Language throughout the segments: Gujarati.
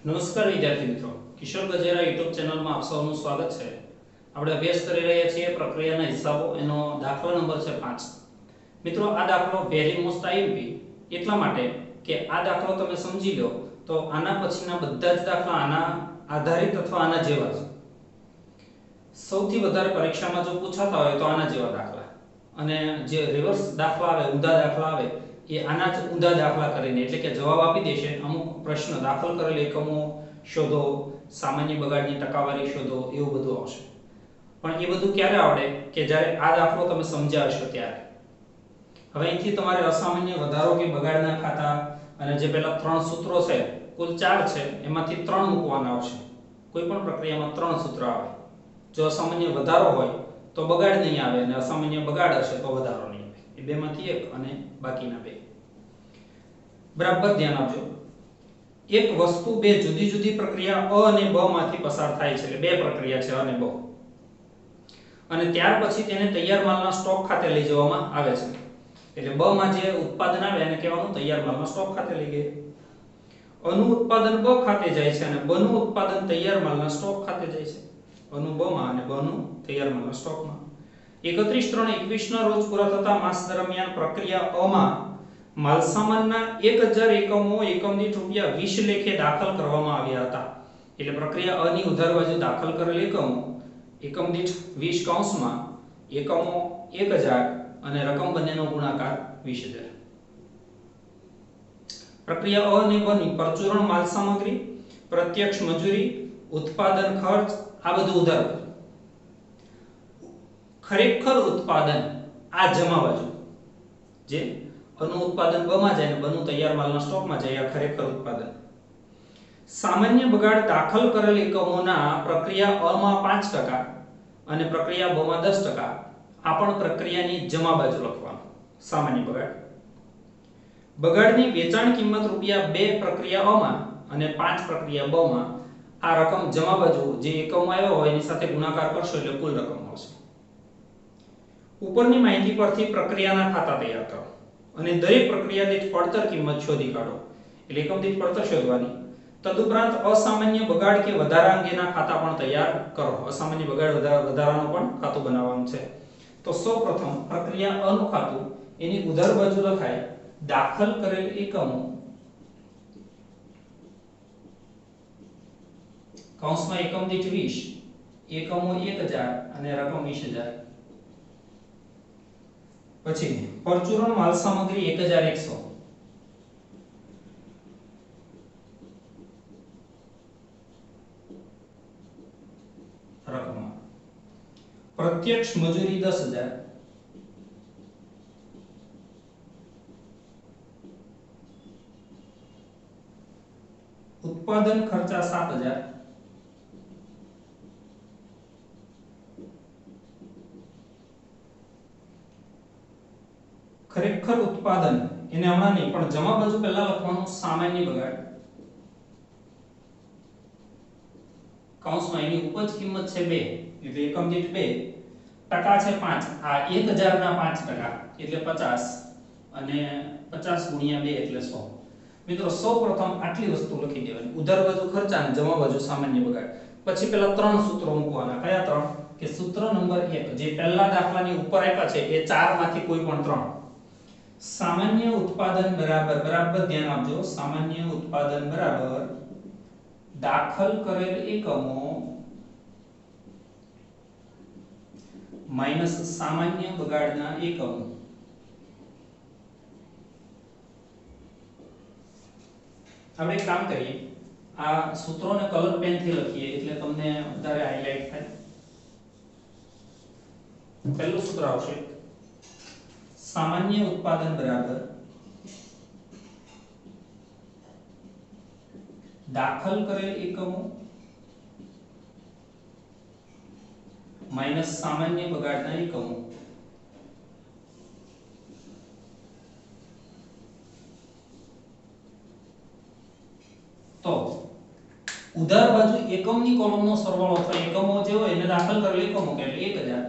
નમસ્કાર વિદ્યાર્થી મિત્રો, કિશોર ગજેરા યુટ્યુબ ચેનલમાં આપ સૌનું સ્વાગત છે. આપણે અભ્યાસ કરી રહ્યા છીએ પ્રક્રિયાના હિસાબો. એનો દાખલા નંબર છે 5. મિત્રો, આ દાખલો વેરી મોસ્ટ આઈએમપી એટલા માટે કે આ દાખલો તમે સમજી લો તો આના પછીના બધા જ દાખલા આના આધારિત અથવા આના જેવા છે. સૌથી વધારે પરીક્ષામાં જો પૂછાતા હોય તો આના જેવા દાખલા, અને જે રિવર્સ દાખલા આવે, ઊંધા દાખલા આવે, એ આના જ ઊંધા દાખલા કરીને, એટલે કે જવાબ આપી દેશે. અમુક પ્રશ્ન દાખલ કરેલ એકમો શોધો, સામાન્ય બગાડની ટકાવારી શોધો, એવું બધું આવશે. પણ એ બધું ક્યારે આવડે કે જ્યારે આ દાખલો તમે સમજ્યા હશો ત્યારે. હવે અહીંથી તમારે અસામાન્ય વધારો કે બગાડના ખાતા અને જે પેલા 3 સૂત્રો છે, કુલ 4 છે, એમાંથી 3 મૂકવાના આવશે. કોઈ પણ પ્રક્રિયામાં 3 સૂત્ર આવે. જો અસામાન્ય વધારો હોય તો બગાડ નહીં આવે, અને અસામાન્ય બગાડ હશે તો વધારો નહીં આવે. એ બેમાંથી એક અને બાકીના બે. બરાબર ધ્યાન આપજો. એક વસ્તુ બે જુદી જુદી પ્રક્રિયા અ અને બ માંથી પસાર થાય છે. એટલે બે પ્રક્રિયા છે અને બ, અને ત્યાર પછી તેને તૈયાર માલના સ્ટોક ખાતે લઈ જવામાં આવે છે. એટલે બ માં જે ઉત્પાદન આવે એને કહેવાનું તૈયાર માલના સ્ટોક ખાતે લઈ ગયા. અનું ઉત્પાદન બ ખાતે જાય છે અને બ નું ઉત્પાદન તૈયાર માલના સ્ટોક ખાતે જાય છે. અનું બ માં અને બ નું તૈયાર માલના સ્ટોકમાં. 31/3/21 ના રોજ પૂરા થતા માસ દરમિયાન પ્રક્રિયા અ માં માલસામાનના 1000 એકમો એકમ દીઠ ₹20 લેખે દાખલ કરવામાં આવ્યા હતા. એટલે પ્રક્રિયા અ ની ઉધાર બાજુ દાખલ કરેલ એકમો એકમ દીઠ 20 કૌંસમાં એકમો 1000 અને રકમ બંનેનો ગુણાકાર 20000. પ્રક્રિયા અ અને બ ની પરચુરણ માલ સામગ્રી, પ્રત્યક્ષ મજૂરી, ઉત્પાદન ખર્ચ, આ બધું ઉધાર. ખરેખર ઉત્પાદન આ જમા બાજુ, જે અનું ઉત્પાદન બ માં જાય અને બ નું તૈયાર માલના સ્ટોકમાં જાય, આ ખરેખર ઉત્પાદન. સામાન્ય બગાડ દાખલ કરેલ એકમોના પ્રક્રિયા અ માં 5% અને પ્રક્રિયા બ માં 10%. આ પણ પ્રક્રિયાની જમા બાજુ લખવાનું. સામાન્ય બગાડ. બગાડની વેચાણ કિંમત ₹2 પ્રક્રિયા અ માં અને 5 પ્રક્રિયા બ માં. આ રકમ જમા બાજુ જે એકમો આવ્યો હોય એની સાથે ગુણાકાર કરશો એટલે કુલ રકમ મળશે. ઉપરની માહિતી પરથી પ્રક્રિયાના ખાતા તૈયાર કરો અને દરેક પ્રક્રિયા દીઠ પડતર કિંમત શોધી કાઢો. એટલે એકમ દીઠ પડતર શોધવાની. તદુપરાંત અસામાન્ય બગાડ કે વધારા અંગેના ખાતા પણ તૈયાર કરો. અસામાન્ય બગાડ વધારાનું પણ ખાતું બનાવવાનું છે. તો સૌપ્રથમ પ્રક્રિયા અ નું ખાતું, એની ઉધાર બાજુ લખાય દાખલ કરેલ એકમો કૌંસમાં એકમ દીઠ 20, એકમો 1000 અને રકમ 20000. પછી પરચુરણ માલ સામગ્રી 1100, રકમ. પ્રત્યક્ષ મજૂરી 10000, ઉત્પાદન ખર્ચા 7000, ખરેખર ઉત્પાદન એને હમણાં નહીં પણ જમા બાજુ પહેલા લખવાનું સામાન્ય બગાડ. કૌંસમાં એની ઉપજ કિંમત છે 2, એટલે એકમ દીઠ 2, ટકા છે 5. આ 1000 ના 5% એટલે 50, અને 50 ગુણ્યા 2 એટલે 100. મિત્રો, સૌપ્રથમ આટલી વસ્તુ લખી દેવાની. ઉધાર બાજુ ખર્ચા અને જમા બાજુ સામાન્ય બગાડ. પછી પેલા 3 સૂત્રો મૂકવાના. કયા 3? કે સૂત્ર નંબર 1 જે પહેલા દાખલાની ઉપર આપ્યા છે એ 4 માંથી કોઈ પણ 3. સામાન્ય ઉત્પાદન બરાબર ધ્યાન આપજો. સામાન્ય ઉત્પાદન બરાબર દાખલ કરેલ એકમો માઈનસ સામાન્ય બગાડના એકમો. આપણે એક કામ કરીએ, આ સૂત્રોને કલર પેન થી લખીએ એટલે તમને વધારે હાઈલાઈટ થાય. પહેલું સૂત્ર આવશે સામાન્ય ઉત્પાદન બરાબર દાખલ કરેલ એકમો માઈનસ સામાન્ય બગાડના એકમો. તો ઉધાર બાજુ એકમની કોલમનો સરવાળો અથવા એકમો જે હોય એને દાખલ કરેલ એકમો કે એટલે 1000,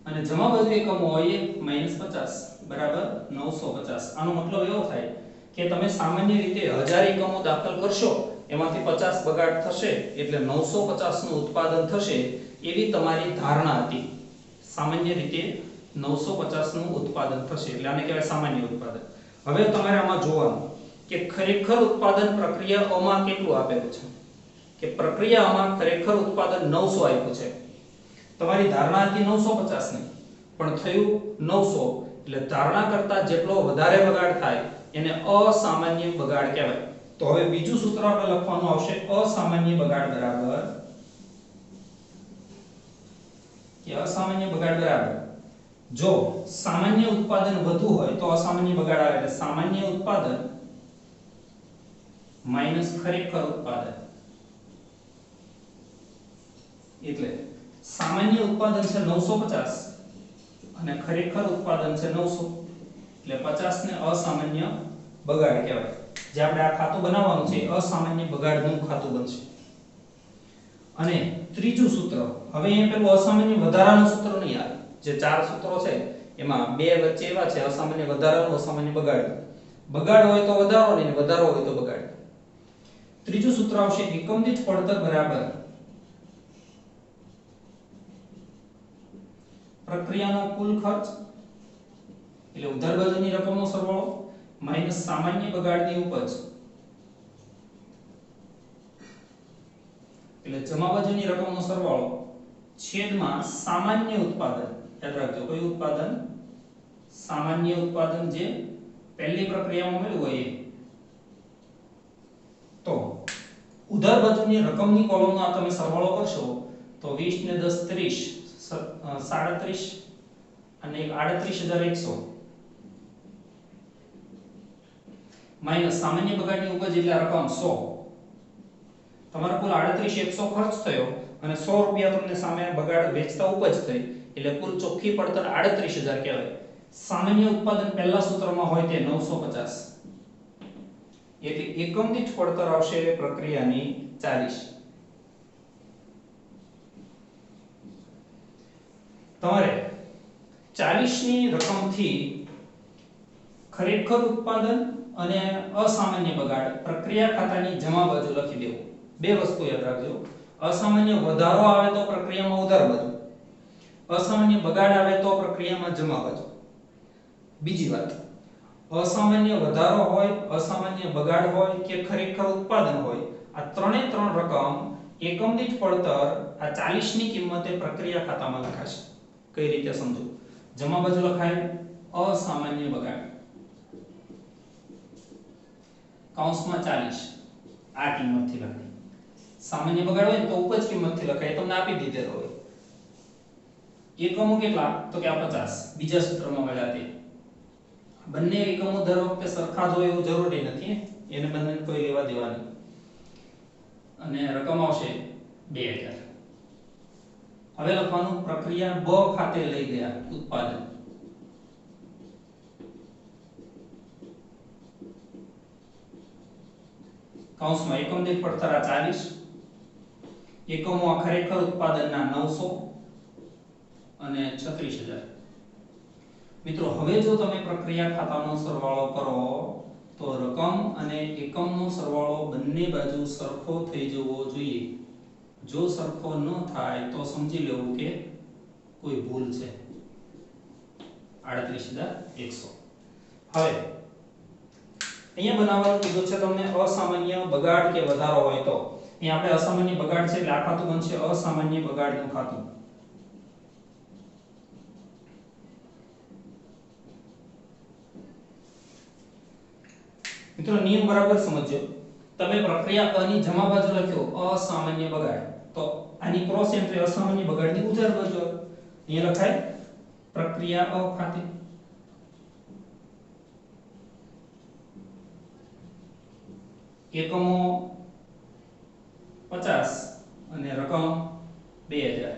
અને જમા બાજુ એકમો હોય -50 બરાબર 950. આનો મતલબ એવો થાય કે તમે સામાન્ય રીતે 1000 એકમો દાખલ કરશો એમાંથી 50 બગાડ થશે એટલે 950 નું ઉત્પાદન થશે એવી તમારી ધારણા હતી. સામાન્ય રીતે 950 નું ઉત્પાદન થશે એટલે આને કહેવાય સામાન્ય ઉત્પાદન. હવે તમારે આમાં જોવાનું કે ખરેખર ઉત્પાદન પ્રક્રિયાઓમાં કેટલું આપેલું છે કે પ્રક્રિયામાં ખરેખર ઉત્પાદન 900 આપ્યું છે. તમારી ધારણા હતી 950 ની પણ થયું 900 એટલે ધારણા કરતા જેટલો વધારે બગાડ થાય એને અસામાન્ય બગાડ કહેવાય. તો હવે બીજું સૂત્ર આપણે લખવાનું આવશે અસામાન્ય બગાડ બરાબર કે અસામાન્ય બગાડ બરાબર જો સામાન્ય ઉત્પાદન વધુ હોય તો અસામાન્ય બગાડ આવે એટલે સામાન્ય ઉત્પાદન માઈનસ ખરેખર ઉત્પાદન. એટલે સામાન્ય ઉત્પાદન છે 950 અને ખરેખર ઉત્પાદન છે 900 એટલે 50 ને અસામાન્ય બગાડ કહેવાય. જે આપણે આ ખાતું બનાવવાનું છે અસામાન્ય બગાડનું ખાતું બનશે. અને ત્રીજું સૂત્ર હવે અહીંયા પેલું અસામાન્ય વધારાનું સૂત્ર નહીં આવે. જે ચાર સૂત્રો છે એમાં બે વચ્ચે એવા છે અસામાન્ય વધારાનું અસામાન્ય બગાડનું. બગાડ હોય તો વધારો નહીં વધારો હોય તો બગાડ. ત્રીજું સૂત્ર આવશે એકમ દીઠ પડતર બરાબર પ્રક્રિયાનો કુલ ખર્ચ એટલે ઉધાર બાજુની રકમનો સરવાળો માઈનસ સામાન્ય બગાડની ઉપજ એટલે જમા બાજુની રકમનો સરવાળો છેદમાં સામાન્ય ઉત્પાદન. યાદ રાખજો કયું ઉત્પાદન? સામાન્ય ઉત્પાદન જે પહેલી પ્રક્રિયામાં મળ્યું હોય એ. તો ઉધાર બાજુની રકમની કોલમનો આ તમે સરવાળો કરશો તો 20 ને 10 30 37 અને 38100 માઈનસ સામાન્ય બગાડની ઉપજ એટલે રકમ 100. તમારો કુલ 38100 ખર્ચ થયો અને 100 રૂપિયા તમને સામે બગાડ વેચતા ઉપજ થઈ એટલે કુલ ચોખ્ખી પડતર 38000 કહેવાય. સામાન્ય ઉત્પાદન પહેલા સૂત્રમાં હોય તે 950 એટલે એકમ દીઠ પડતર આવશે પ્રક્રિયાની 40. તમારે 40 ની રકમથી ખરેખર ઉત્પાદન અને અસામાન્ય બગાડ પ્રક્રિયા ખાતાની જમા બાજુ લખી દેવું. બે વસ્તુ યાદ રાખજો. અસામાન્ય વધારો આવે તો પ્રક્રિયામાં ઉધાર બાજુ, અસામાન્ય બગાડ આવે તો પ્રક્રિયામાં જમા બાજુ. બીજી વાત, અસામાન્ય વધારો હોય, અસામાન્ય બગાડ હોય કે ખરેખર ઉત્પાદન હોય, આ ત્રણે ત્રણ રકમ એકમ દીઠ પડતર આ 40 ની કિંમતે પ્રક્રિયા ખાતામાં લખાશે. કઈ રીતે સમજો? જમા બાજુ લખાય અસામાન્ય બગાડ કૌંસમાં 40 આ કિંમતથી લખાય. સામાન્ય બગાડ હોય તો ઉપજ કિંમતથી લખાય. તમને આપી દીધેલો હોય. એકમો કેટલા? તો કે આ 50 બીજા સૂત્રમાં મળ્યા તે. બંને એકમો દર વખતે સરખા જ હોય એવું જરૂરી નથી. એને બંનેને કોઈ લેવા દેવા નહીં. અને રકમ આવશે 2000. હવે લખવાનું પ્રક્રિયા બ ખાતે લઈ ગયા ઉત્પાદન. કૌંસમાં એકમ દીઠ પડતર 40, એકમો આ ખરેખર ઉત્પાદનના 900 અને 36000. મિત્રો હવે જો તમે પ્રક્રિયા ખાતાનો સરવાળો કરો તો રકમ અને એકમનો સરવાળો બંને બાજુ સરખો થઈ જવો જોઈએ. જો સરખો ન થાય તો સમજી લેવું કે કોઈ ભૂલ છે. 38100. હવે અહીંયા બનાવવાનું કીધું છે તમને અસામાન્ય બગાડ કે વધારો હોય તો. અહીંયા આપણે અસામાન્ય બગાડ છે એટલે આ ખાતું બનશે અસામાન્ય બગાડનું ખાતું. મિત્રો નિયમ બરાબર સમજજો. તમે પ્રક્રિયા અ ની જમા બાજુ લખ્યો અસામાન્ય બગાડ તો આની ક્રોસ એન્ટ્રી અસામાન્ય બગાડની ઉધાર બાજુ અહીંયા લખાય પ્રક્રિયા અ ખાતે. એકમો 50 અને રકમ 2000.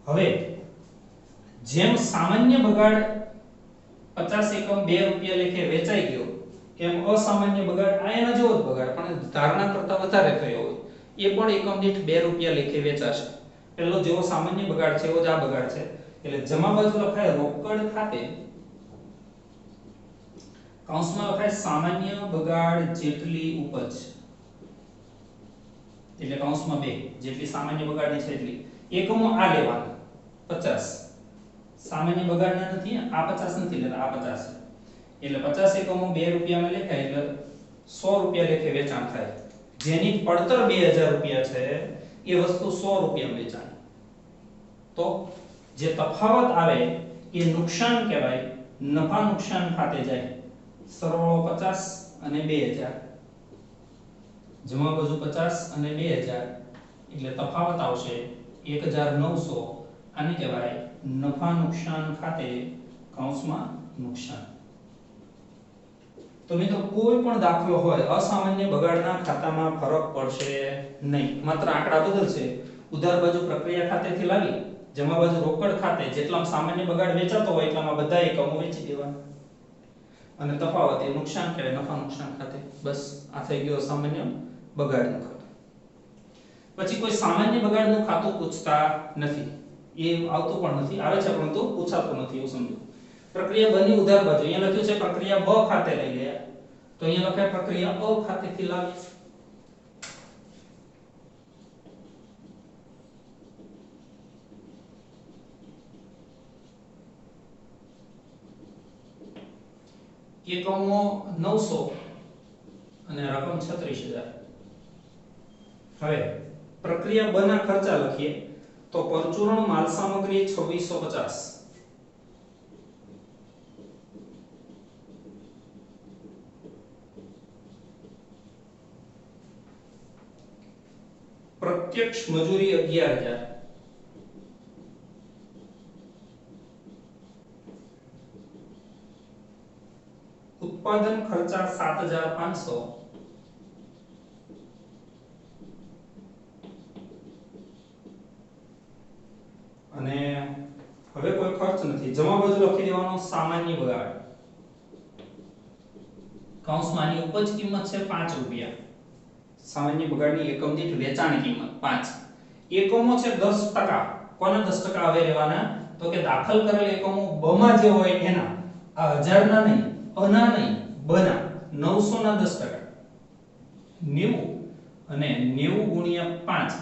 હવે જેમ સામાન્ય બગાડ 50 એકમ 2 રૂપિયા લેખે વેચાઈ ગયો એમ અસામાન્ય બગાડ આ એના જેવો જ બગાડ પણ ધારણા કરતા વધારે થયો હોય એ પણ એકમ દીઠ 2 રૂપિયા લેખે વેચાશે. પેલો જેવો સામાન્ય બગાડ છે એવો જ આ બગાડ છે એટલે જમા બાજુ લખાય રોકડ ખાતે કૌંસમાં લખાય સામાન્ય બગાડ જેટલી ઉપજ, એટલે કૌંસમાં 2 જેટલી સામાન્ય બગાડની છે એટલી એકમો આ લેવાના 50 સામાન્ય બગાડના નથી, આ 50 નથી લેતા, આ 50 છે એટલે 50 એકમો 2 રૂપિયામાં લેખાય એટલે 100 રૂપિયા લેખે વેચાણ થાય. જેની પડતર 2000 રૂપિયા છે એ વસ્તુ 100 રૂપિયામાં વેચાય તો જે તફાવત આવે એ નુકસાન કહેવાય, નફા નુકસાન ખાતે જાય. સરવાળો 50 અને 2000, જમા બાજુ 50 અને 2000 એટલે તફાવત આવશે 1900. આને કહેવાય નફા નુકસાન ખાતે કૌંસમાં નુકસાન. તો મિત્રો કોઈ પણ દાખલો હોય અસામાન્ય બગાડના ખાતામાં ફરક પડશે નહીં, માત્ર આંકડા બદલશે. ઉધાર બાજુ પ્રક્રિયા ખાતેથી લાવી જમા બાજુ રોકડ ખાતે જેટલામાં સામાન્ય બગાડ વેચાતો હોય એટલામાં બધા એકમો વેચી દેવાના અને તફાવત એ નુકસાન કહેવાય, નફા નુકસાન ખાતે. બસ આ થઈ ગયો સામાન્ય બગાડનું ખાતું. પછી કોઈ સામાન્ય બગાડનું ખાતું પૂછતા નથી, એ આવતું પણ નથી, આવે છે પરંતુ પૂછાતું નથી એવું સમજો. પ્રક્રિયા બ ની ઉધાર બાજુ અહીંયા લખ્યું છે પ્રક્રિયા બ ખાતે લઈ ગયા, તો અહીંયા લખાય પ્રક્રિયા અ ખાતેથી લાવી. એકમો 900 અને રકમ 36000. હવે પ્રક્રિયા બ ના ખર્ચા લખીએ તો પરચુરણ માલ સામગ્રી 2650, પ્રત્યક્ષ મજૂરી 11000, ઉત્પાદન ખર્ચા 7500, અને હવે કોઈ ખર્ચ નથી. જમા બાજુ લખી દેવાનો સામાન્ય બગાડ, કૌંસમાં આની ઉપજ કિંમત છે 5 રૂપિયા, સામાન્ય બગાડની એકમ દીઠ વેચાણ કિંમત 5. એકમો છે 10%. કોના 10% હવે લેવાના? તો કે દાખલ કરેલ એકમો બમાં જે હોય એના, આ 1000 ના નહીં, અના નહીં, બના 900 ના 10%, 90 અને 90 ગુણ્યા 5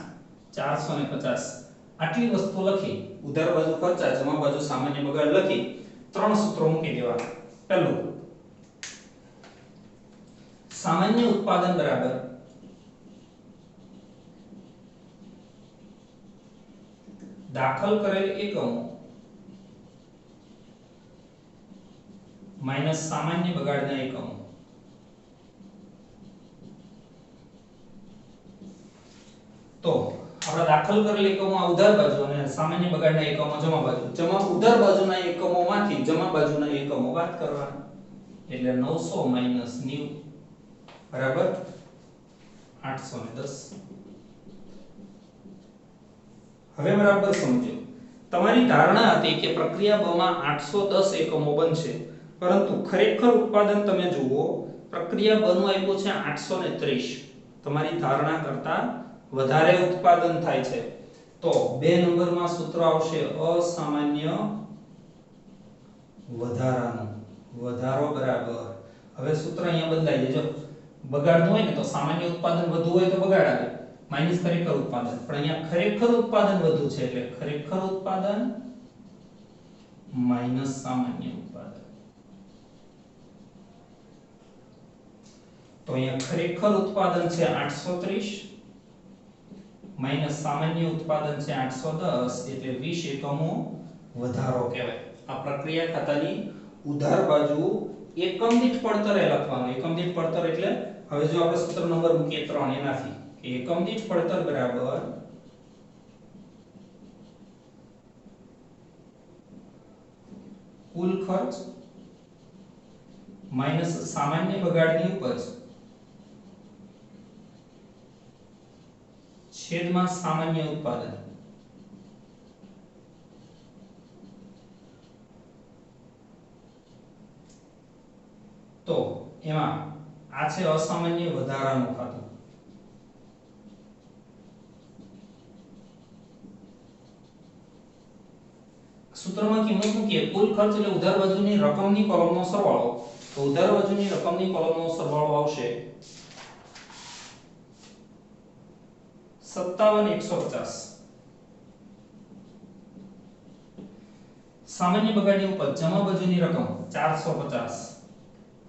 450. આટલી વસ્તુ લખી ઉધાર બાજુ ખર્ચા જમા બાજુ સામાન્ય બગાડ લખી 3 સૂત્રો મૂકી દેવાના. પહેલું, સામાન્ય ઉત્પાદન બરાબર દાખલ કરેલ એકમો માઈનસ સામાન્ય બગાડના એકમો. તો આપણે દાખલ કરેલ એકમો આ ઉધાર બાજુ અને સામાન્ય બગાડના એકમો જમા બાજુ. ઉધાર બાજુના એકમોમાંથી જમા બાજુના એકમો બાદ કરવાના, એટલે 900 - 90 બરાબર 810. હવે બરાબર સમજો. તમારી ધારણા હતી કે પ્રક્રિયા બ માં 810 એકમો બનશે, પરંતુ ખરેખર ઉત્પાદન તમે જુઓ પ્રક્રિયા બ નું આપ્યું છે 830. તમારી ધારણા કરતા વધારે ઉત્પાદન થાય છે. તો 2 નંબરમાં સૂત્ર આવશે અસામાન્ય વધારાનું, વધારો બરાબર. હવે સૂત્ર અહીંયા બદલાઈ જાય. જો બગાડનું હોય ને તો સામાન્ય ઉત્પાદન વધુ હોય તો બગાડ આવે, માઈનસ ખરેખર ઉત્પાદન. પણ અહીંયા ખરેખર ઉત્પાદન વધુ છે એટલે ખરેખર ઉત્પાદન માઈનસ સામાન્ય ઉત્પાદન. તો અહીંયા ખરેખર ઉત્પાદન છે 830 માઈનસ સામાન્ય ઉત્પાદન છે 810, એટલે 20 એકમો વધારો કહેવાય. આ પ્રક્રિયા ખાતાની ઉધાર બાજુ એકમ દીઠ પડતર લખવાનું. એકમ દીઠ પડતર એટલે હવે જો આપણે સૂત્ર નંબર મૂકીએ 3 એનાથી કે એકમ દીઠ પડતર બરાબર કુલ ખર્ચ માઈનસ સામાન્ય બગાડની ઉપજ છેદમાં સામાન્ય ઉત્પાદન. તો એમાં આ છે અસામાન્ય વધારાનું ખાતું. સૂત્રમાં કિંમત મૂકીએ કુલ ખર્ચ એટલે ઉધાર બાજુની રકમની કોલમનો સરવાળો તો ઉધાર બાજુની રકમની કોલમનો સરવાળો આવશે 57150. સામાન્ય બગાડની ઉપજ જમા બાજુની રકમ 450.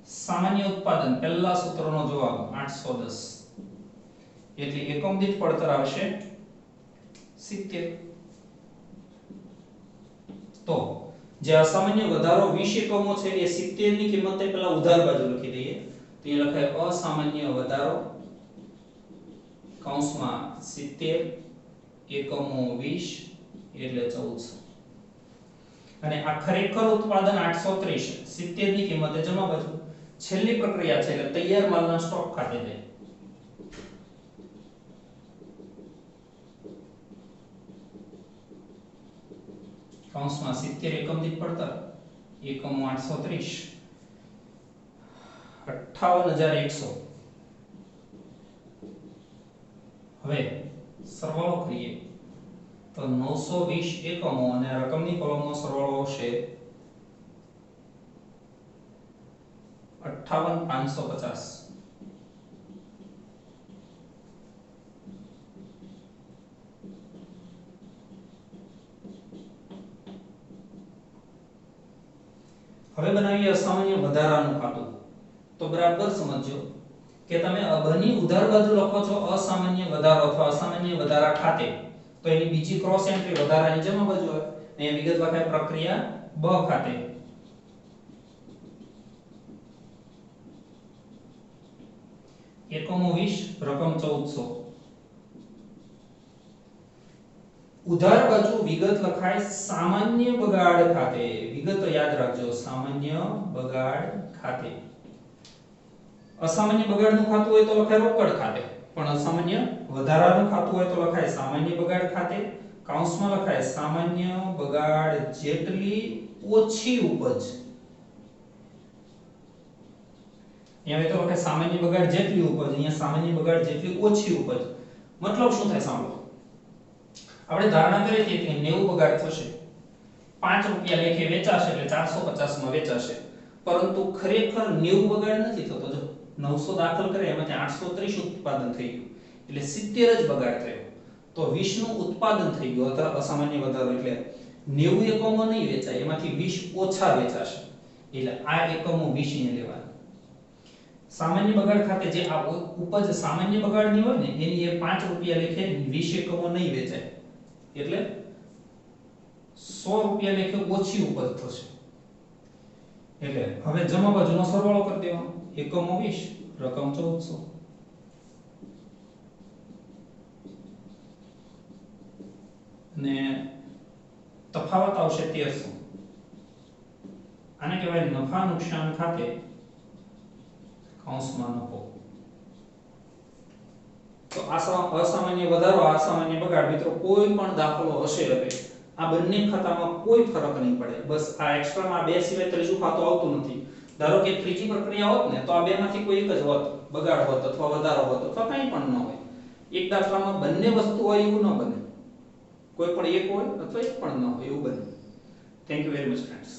સામાન્ય ઉત્પાદન પહેલા સૂત્રનો જવાબ 810. એટલે એકમ દીઠ પડતર આવશે 70. તો જે અસામાન્ય વધારો 20 એકમો છે એ 70 ની કિંમતે પહેલા ઉધાર બાજુ લખી દઈએ. તો એ લખાય અસામાન્ય વધારો કૌંસમાં 70 એકમો 20 એટલે 1400. અને આ ખરેખર ઉત્પાદન 830 70 ની કિંમતે જમા બાજુ. છેલ્લી પ્રક્રિયા છે એટલે તૈયાર માલના સ્ટોક ખાતે જાય. કૌંસમાં 70 એકમ દીઠ પડતર એકમો 830 58100. હવે સરવાળો કરીએ તો 920 એકમો અને રકમની કોલમનો સરવાળો આવશે 58550. હવે બનાવીએ અસામાન્ય વધારાનું ખાતું. તો બરાબર સમજો કે તમે અબની ઉધાર બાજુ લખો છો અસામાન્ય વધારો અથવા અસામાન્ય વધારા ખાતે, તો એની બીજી ક્રોસ એન્ટ્રી વધારાની જમા બાજુ આવે. અહીંયા વિગત લખાય પ્રક્રિયા બ ખાતે. એકમો 20 રકમ 1400. ઉધાર બાજુ વિગત લખાય સામાન્ય બગાડ ખાતે. વિગત યાદ રાખજો, સામાન્ય બગાડ ખાતે. અસામાન્ય બગાડનું ખાતું હોય તો લખાય રોકડ ખાતે, પણ અસામાન્ય વધારાનું ખાતું હોય તો લખાય સામાન્ય બગાડ ખાતે. કૌંસમાં લખાય સામાન્ય બગાડ જેટલી ઓછી ઉપજ. અહીંયા તો લખાય સામાન્ય બગાડ જેટલી ઉપજ, અહીંયા સામાન્ય બગાડ જેટલી ઓછી ઉપજ. મતલબ શું થાય સાંભળો. આપણે ધારણા કરી હતી કે 90 બગાડ થશે, 5 રૂપિયા લેખે વેચાશે એટલે 450 માં વેચાશે. પરંતુ ખરેખર 90 બગાડ નથી થતો. જો 900 દાખલ કરે એમાંથી 830 ઉત્પાદન થઈ ગયું એટલે 70 જ બગાડ થયો. તો 20 નું ઉત્પાદન થઈ ગયું અથવા અસામાન્ય વધારો એટલે 90 એકમો નહીં વેચાય, એમાંથી 20 ઓછા વેચાશે. એટલે આ એકમો 20 ને લેવાના. સામાન્ય બગાડ ખાતે જે આ ઉપજ સામાન્ય બગાડની હોય ને એની એ 5 રૂપિયા લેખે 20 એકમો નહીં વેચાય એટલે 100 રૂપિયા લેખે ઓછી ઉપજ થશે. એટલે હવે જમા બાજુનો સરવાળો કરી દેવાનો. એકમો 20 રકમ 1400 ને તફાવત આવશે 1300. આને કહેવાય નફા નુકસાન ખાતે કૌંસમાં નફો. તો અસામાન્ય વધારો અસામાન્ય બગાડ મિત્રો કોઈ પણ દાખલો હશે હવે આ બંને ખાતામાં કોઈ ફરક નહીં પડે. બસ આ એક્સ્ટ્રામાં બે સિવાય ત્રીજું ખાતું આવતું નથી. ધારો કે ત્રીજી પ્રક્રિયા હોત ને તો આ બેમાંથી કોઈ એક જ હોત, બગાડ હોત અથવા વધારો હોત અથવા કંઈ પણ ન હોય. એક દાખલામાં બંને વસ્તુ હોય એવું ન બને. કોઈ પણ એક હોય અથવા એક પણ ન હોય એવું બને. Thank you very much friends.